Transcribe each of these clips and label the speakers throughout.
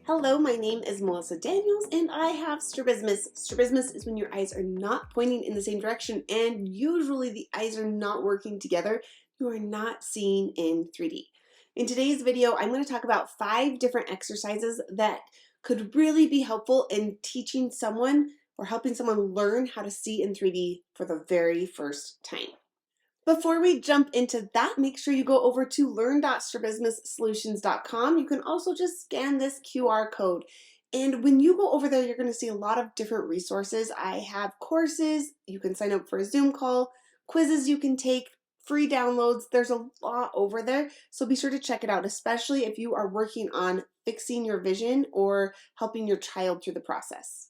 Speaker 1: Hello, my name is Melissa Daniels and I have strabismus. Strabismus is when your eyes are not pointing in the same direction and usually the eyes are not working together. You are not seeing in 3D. In today's video, I'm going to talk about 5 different exercises that could really be helpful in teaching someone or helping someone learn how to see in 3D for the very first time. Before we jump into that, make sure you go over to learn.strabismussolutions.com. You can also just scan this QR code. And when you go over there, you're going to see a lot of different resources. I have courses, you can sign up for a Zoom call, quizzes you can take, free downloads. There's a lot over there, so be sure to check it out, especially if you are working on fixing your vision or helping your child through the process.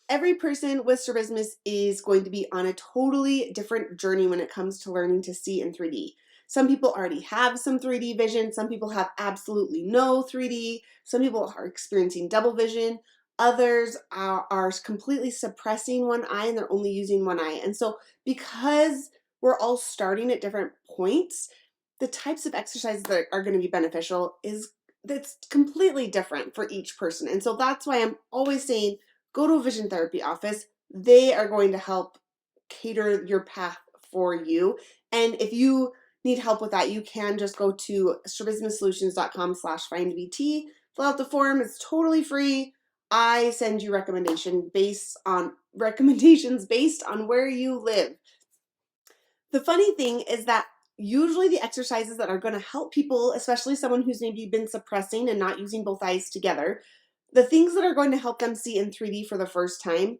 Speaker 1: Every person with strabismus is going to be on a totally different journey when it comes to learning to see in 3D. Some people already have some 3D vision, some people have absolutely no 3D, some people are experiencing double vision, others are completely suppressing one eye and they're only using one eye. And so because we're all starting at different points, the types of exercises that are going to be beneficial that's completely different for each person. And so that's why I'm always saying go to a vision therapy office. They are going to help cater your path for you. And if you need help with that, you can just go to strabismussolutions.com/findvt, fill out the form. It's totally free. I send you recommendations based on where you live. The funny thing is that usually the exercises that are going to help people, especially someone who's maybe been suppressing and not using both eyes together, the things that are going to help them see in 3D for the first time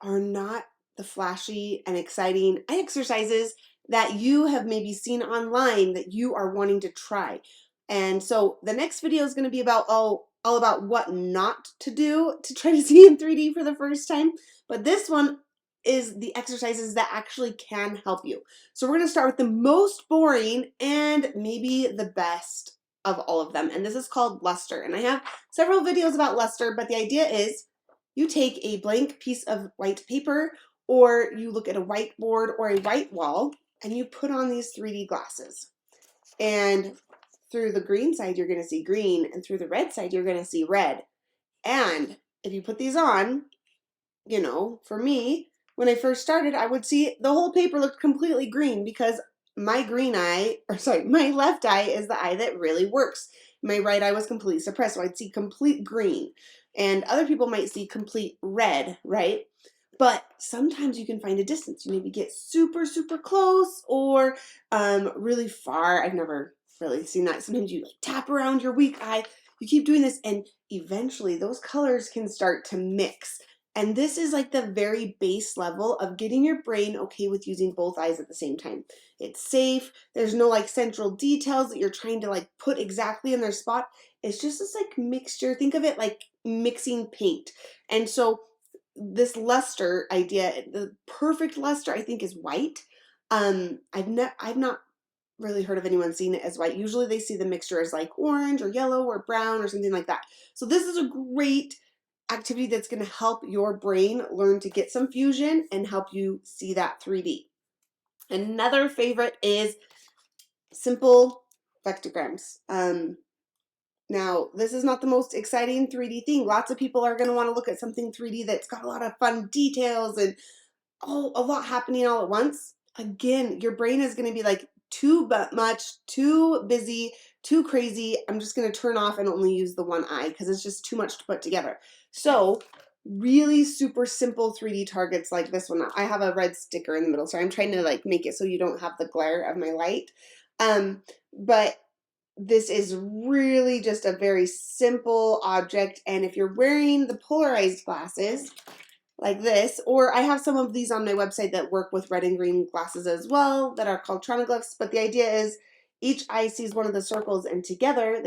Speaker 1: are not the flashy and exciting exercises that you have maybe seen online that you are wanting to try. And so the next video is going to be about all about what not to do to try to see in 3D for the first time. But this one is the exercises that actually can help you. So we're going to start with the most boring and maybe the best of all of them. And this is called luster. And I have several videos about luster, but the idea is you take a blank piece of white paper or you look at a whiteboard or a white wall and you put on these 3D glasses. And through the green side, you're going to see green, and through the red side, you're going to see red. And if you put these on, for me, when I first started, I would see the whole paper looked completely green because my my left eye is the eye that really works. My right eye was completely suppressed, so I'd see complete green. And other people might see complete red, right? But sometimes you can find a distance. You maybe get super, super close or really far. I've never really seen that. Sometimes you tap around your weak eye. You keep doing this and eventually those colors can start to mix. And this is like the very base level of getting your brain okay with using both eyes at the same time. It's safe. There's no central details that you're trying to put exactly in their spot. It's just this mixture. Think of it like mixing paint. And so this luster idea, the perfect luster I think is white. I've not really heard of anyone seeing it as white. Usually they see the mixture as orange or yellow or brown or something like that. So this is a great activity that's going to help your brain learn to get some fusion and help you see that 3D. Another favorite is simple vectograms. Now, this is not the most exciting 3D thing. Lots of people are going to want to look at something 3D that's got a lot of fun details and a lot happening all at once. Again, your brain is going to be too much, too busy, too crazy. I'm just going to turn off and only use the one eye because it's just too much to put together. So really super simple 3D targets like this one. I have a red sticker in the middle, so I'm trying to make it so you don't have the glare of my light. But this is really just a very simple object. And if you're wearing the polarized glasses, like this, or I have some of these on my website that work with red and green glasses as well that are called tronoglyphs, but the idea is each eye sees one of the circles and together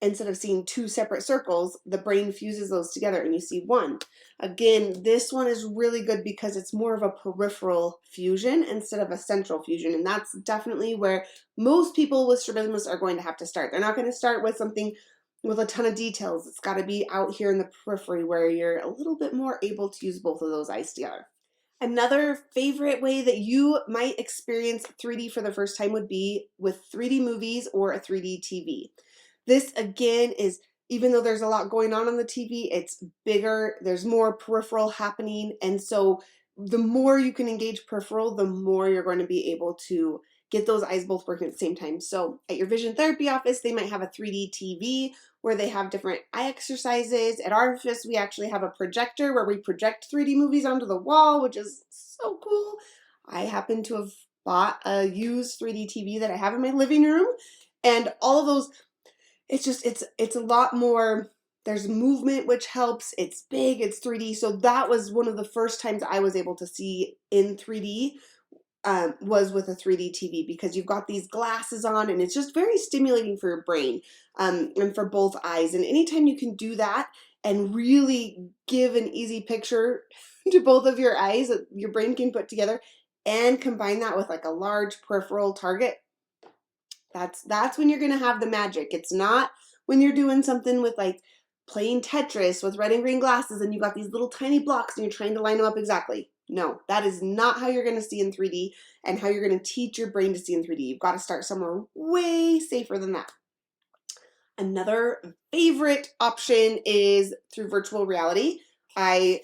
Speaker 1: instead of seeing 2 separate circles, the brain fuses those together and you see one. Again, this one is really good because it's more of a peripheral fusion instead of a central fusion, and that's definitely where most people with strabismus are going to have to start. They're not going to start with something with a ton of details. It's got to be out here in the periphery where you're a little bit more able to use both of those eyes together. Another favorite way that you might experience 3D for the first time would be with 3D movies or a 3D TV. This again is even though there's a lot going on the TV, it's bigger, there's more peripheral happening, and so the more you can engage peripheral, the more you're going to be able to get those eyes both working at the same time. So at your vision therapy office, they might have a 3D TV where they have different eye exercises. At our office, we actually have a projector where we project 3D movies onto the wall, which is so cool. I happen to have bought a used 3D TV that I have in my living room, and all of those, it's a lot more, there's movement which helps, it's big, it's 3D. So that was one of the first times I was able to see in 3D, was with a 3D TV, because you've got these glasses on and it's just very stimulating for your brain, and for both eyes. And anytime you can do that and really give an easy picture to both of your eyes that your brain can put together, and combine that with like a large peripheral target, that's when you're gonna have the magic. It's not when you're doing something with like playing Tetris with red and green glasses and you got these little tiny blocks and you're trying to line them up exactly. No, that is not how you're gonna see in 3D and how you're gonna teach your brain to see in 3D. You've got to start somewhere way safer than that. Another favorite option is through virtual reality. I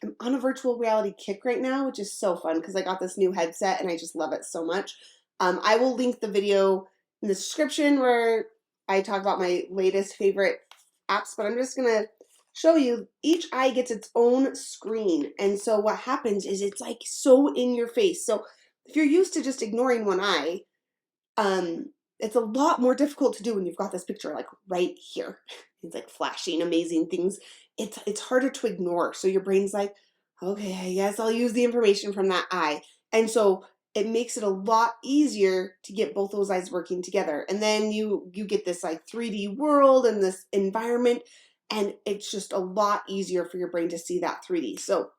Speaker 1: am on a virtual reality kick right now, which is so fun because I got this new headset and I just love it so much. I will link the video in the description where I talk about my latest favorite apps, but I'm just gonna show you, each eye gets its own screen. And so what happens is it's like so in your face. So if you're used to just ignoring one eye, it's a lot more difficult to do when you've got this picture like right here. It's like flashing amazing things. It's harder to ignore. So your brain's like, okay, I guess I'll use the information from that eye. And so it makes it a lot easier to get both those eyes working together. And then you get this like 3D world and this environment, and it's just a lot easier for your brain to see that 3D. So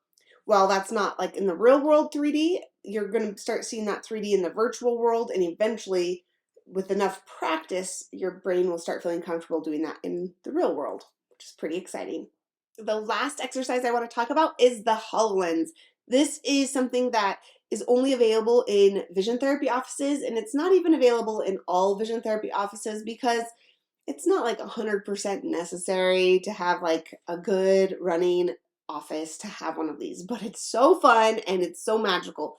Speaker 1: while that's not like in the real world 3D, you're going to start seeing that 3D in the virtual world, and eventually with enough practice, your brain will start feeling comfortable doing that in the real world, which is pretty exciting. The last exercise I want to talk about is the Hollins. This is something that is only available in vision therapy offices, and it's not even available in all vision therapy offices because it's not like 100% necessary to have like a good running office to have one of these, but it's so fun and it's so magical.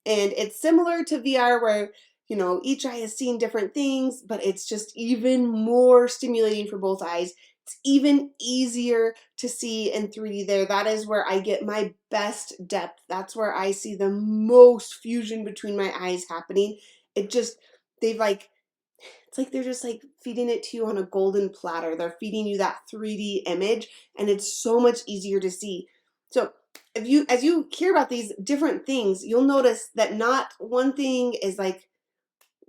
Speaker 1: And it's similar to VR where, you know, each eye is seeing different things, but it's just even more stimulating for both eyes. It's even easier to see in 3D there. That is where I get my best depth. That's where I see the most fusion between my eyes happening. It just, they've like, it's like they're just like feeding it to you on a golden platter. They're feeding you that 3D image, and it's so much easier to see. So as you hear about these different things, you'll notice that not one thing is like,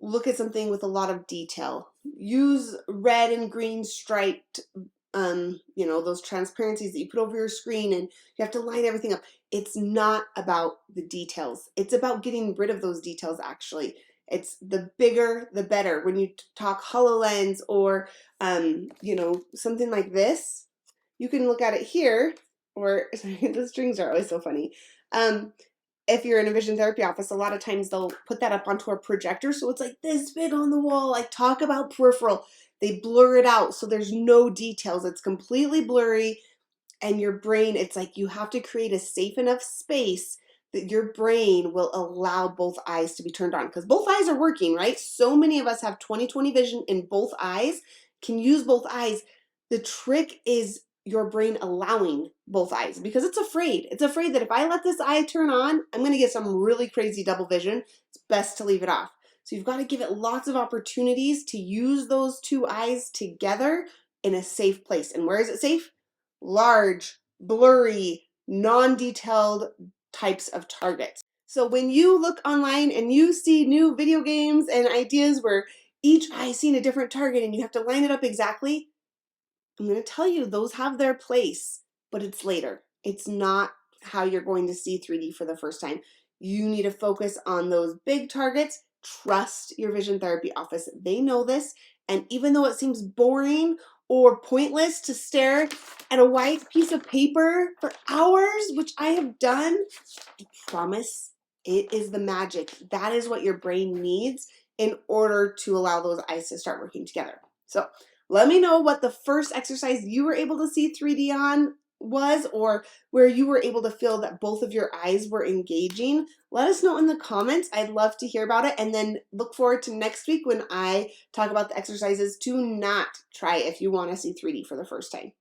Speaker 1: look at something with a lot of detail. Use red and green striped, you know, those transparencies that you put over your screen, and you have to line everything up. It's not about the details. It's about getting rid of those details, actually. It's the bigger, the better. When you talk HoloLens or, you know, something like this, you can look at it here, or sorry, the strings are always so funny. If you're in a vision therapy office, a lot of times they'll put that up onto a projector, so it's like this big on the wall. Like, talk about peripheral. They blur it out so there's no details. It's completely blurry, and your brain, it's like you have to create a safe enough space that your brain will allow both eyes to be turned on, because both eyes are working, right? So many of us have 20/20 vision in both eyes, can use both eyes. The trick is your brain allowing both eyes, because it's afraid. It's afraid that if I let this eye turn on, I'm going to get some really crazy double vision. It's best to leave it off. So you've got to give it lots of opportunities to use those two eyes together in a safe place. And where is it safe? Large, blurry, non-detailed types of targets. So when you look online and you see new video games and ideas where each eye is seeing a different target and you have to line it up exactly, I'm going to tell you those have their place, but it's later. It's not how you're going to see 3D for the first time. You need to focus on those big targets. Trust your vision therapy office. They know this. And even though it seems boring or pointless to stare at a white piece of paper for hours, which I have done, I promise it is the magic. That is what your brain needs in order to allow those eyes to start working together. So Let me know what the first exercise you were able to see 3D on was, or where you were able to feel that both of your eyes were engaging. Let us know in the comments. I'd love to hear about it. And then look forward to next week when I talk about the exercises to not try if you want to see 3D for the first time.